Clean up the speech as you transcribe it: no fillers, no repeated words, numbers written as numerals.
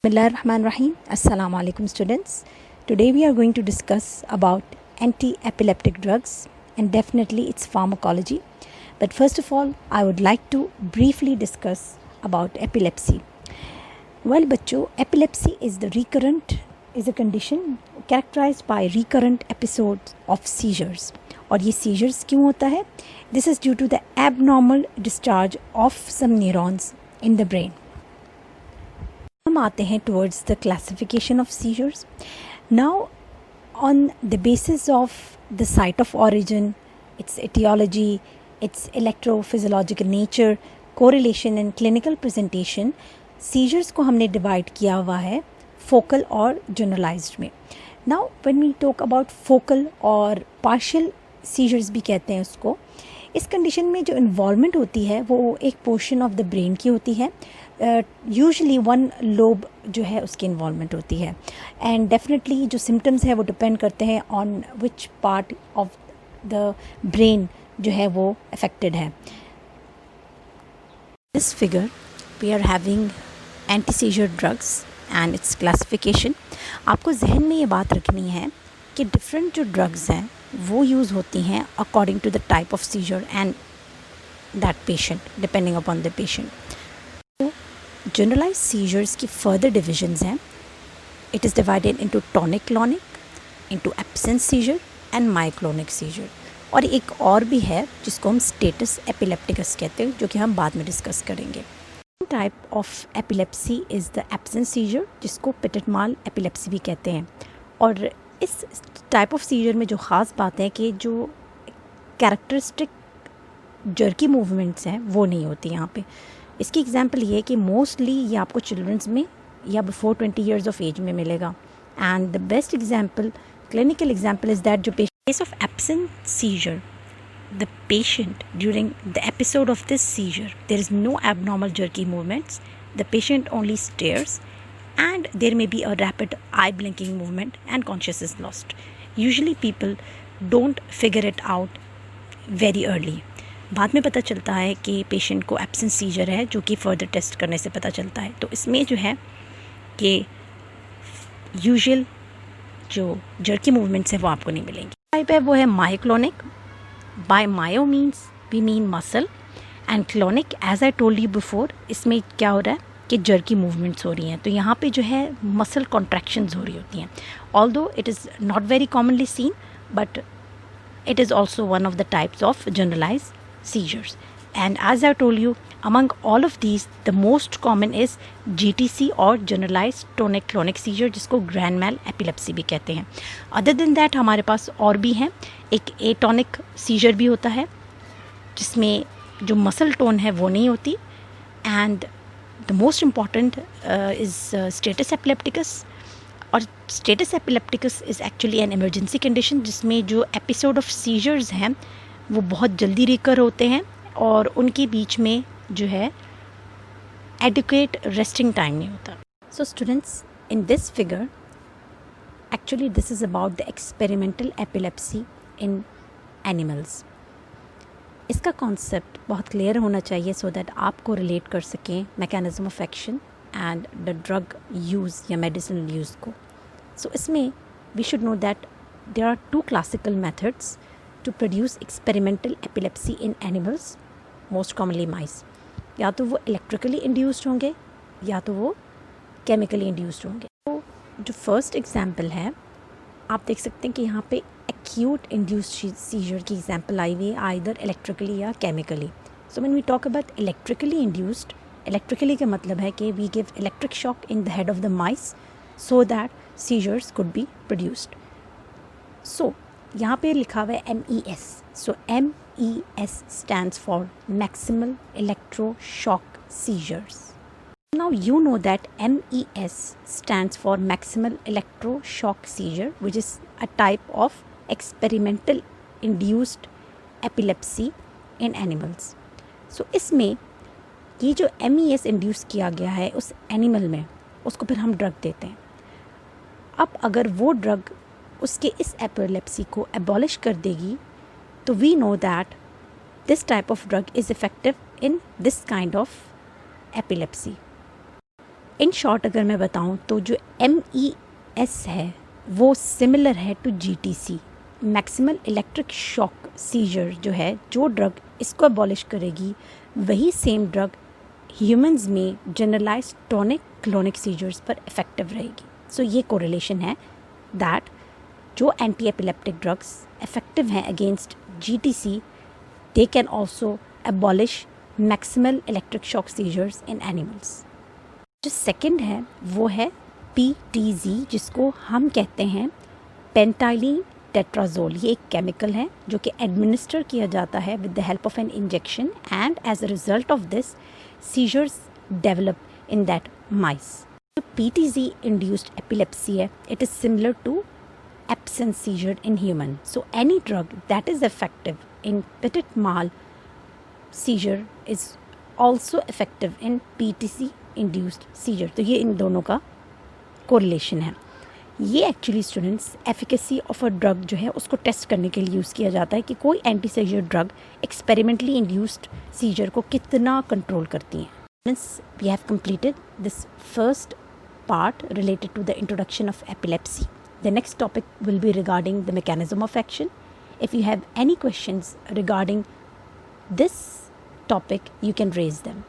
Bismillahirrahmanirrahim. Assalamu alaikum students. Today we are going to discuss about anti-epileptic drugs and definitely its pharmacology. But first of all, I would like to briefly discuss about epilepsy. Well, बच्चों, epilepsy is a condition characterized by recurrent episodes of seizures. और ये seizures क्यों होता है? This is due to the abnormal discharge of some neurons in the brain. हम आते हैं towards the classification of seizures. Now, on the basis of the site of origin, its etiology, its electrophysiological nature, correlation and clinical presentation, seizures को हमने divide किया हुआ है focal और generalized में. Now, when we talk about focal और partial seizures भी कहते हैं उसको, इस कंडीशन में जो इन्वॉल्वमेंट होती है वो एक पोर्शन ऑफ द ब्रेन की होती है. यूजुअली वन लोब जो है उसकी इन्वॉल्वमेंट होती है एंड डेफिनेटली जो सिम्टम्स है वो डिपेंड करते हैं on which part of the brain जो है वो अफेक्टेड है. This figure we are having anti seizure drugs and its classification. आपको जहन में ये बात रखनी है कि डिफरेंट जो ड्रग्स हैं वो यूज़ होती हैं according to the type of seizure and that patient depending upon the patient. Generalised seizures की फर्दर डिविजन्स हैं. It is divided into tonic clonic, into absence seizure and myoclonic seizure. और एक और भी है जिसको हम स्टेटस एपिलेप्टिकस कहते हैं जो कि हम बाद में डिस्कस करेंगे. Type of epilepsy is the absence seizure जिसको पिटेट-माल एपिलेप्सी भी कहते हैं. और इस टाइप ऑफ सीजर में जो ख़ास बात है कि जो कैरेक्टरिस्टिक जर्की मूवमेंट्स हैं वो नहीं होती यहाँ पे. इसकी एग्जांपल ये है कि मोस्टली ये आपको चिल्ड्रंस में या बिफोर 20 ईयर्स ऑफ एज में मिलेगा. And the best example, clinical example is that जो case of absent seizure, the patient during the episode of this seizure, there is no abnormal jerky movements. The patient only stares and there may be a rapid eye blinking movement and consciousness is lost. Usually people don't figure it out very early. बाद में पता चलता है कि patient को absent scissor है जो कि फर्दर टेस्ट करने से पता चलता है. तो इसमें जो है कि यूजुअल जो जर्की मूवमेंट्स हैं वो आपको नहीं मिलेंगी. टाइप है वो है myoclonic. By myo means we mean muscle and clonic as I told you before, इसमें क्या हो रहा है कि जर्की मूवमेंट्स हो रही हैं. तो यहाँ पे जो है मसल कॉन्ट्रैक्शंस हो रही होती हैं. Although it is not very commonly seen, but it is also one of the types of generalized seizures. And as I told you, among all of these, the most common is GTC और generalized tonic-clonic seizure जिसको grand mal epilepsy भी कहते हैं. Other than that हमारे पास और भी हैं. एक एटोनिक सीजर भी होता है जिसमें जो मसल टोन है वो नहीं होती. And the most important is status epilepticus. और status epilepticus is actually an emergency condition जिसमें जो एपिसोड ऑफ सीजर्स हैं वो बहुत जल्दी रिकर होते हैं और उनके बीच में जो है एडिक्वेट रेस्टिंग टाइम नहीं होता. So students, in this figure actually this is about the experimental epilepsy in animals. इसका कॉन्सेप्ट बहुत क्लियर होना चाहिए सो दैट आपको रिलेट कर सकें mechanism of action and the drug use या मेडिसिनल यूज़ को. सो इसमें we should know that there are two classical methods to produce experimental epilepsy in animals, most commonly mice. या तो वो electrically induced होंगे या तो वो केमिकली इंड्यूस्ड होंगे. तो जो फर्स्ट एग्जांपल है आप देख सकते हैं कि यहाँ पे एक्यूट इंड्यूस्ड सीजर की एग्जांपल आई हुई है आइदर इलेक्ट्रिकली या chemically. So when we talk about electrically induced, electrically का मतलब है कि we give electric shock in the head of the mice so that seizures could be produced. So यहाँ पे लिखा हुआ है MES. So MES stands for maximal electroshock seizures. Now you know that MES stands for maximal electroshock seizure, which is a type of experimental induced epilepsy in animals. So इसमें ये जो MES induce किया गया है उस animal में उसको फिर हम ड्रग देते हैं. अब अगर वो ड्रग उसके इस एपिलेप्सी को एबॉलिश कर देगी तो we know that this type of drug is effective in this kind of epilepsy. In short अगर मैं बताऊं तो जो MES है वो सिमिलर है to GTC, maximal electric shock seizure जो है, जो ड्रग इसको अबॉलिश करेगी वही सेम ड्रग ह्यूमंस में जनरलाइज टॉनिक क्लोनिक सीजर्स पर इफेक्टिव रहेगी. सो ये कोरिलेशन है दैट जो एंटी एपिलेप्टिक ड्रग्स इफेक्टिव हैं against GTC, they can also abolish maximal electric shock seizures in animals. जो सेकंड है वो है PTZ, जिसको हम कहते हैं पेंटाइलिन टेट्राजोल. ये एक केमिकल है जो कि एडमिनिस्टर किया जाता है with the help of an injection, and as a result of this seizures develop in that mice. जो PTZ इंड्यूस्ड एपिलेप्सी है, it is similar to absence seizure in human. So any drug that is effective in petit mal seizure is also effective in PTZ induced seizure. तो ये इन दोनों का correlation है. ये actually students efficacy of a drug जो है उसको टेस्ट करने के लिए यूज़ किया जाता है कि कोई anti seizure drug experimentally induced seizure को कितना कंट्रोल करती हैं. Students, we have completed this first part related to the introduction of epilepsy. The next topic will be regarding the mechanism of action. If you have any questions regarding this topic, you can raise them.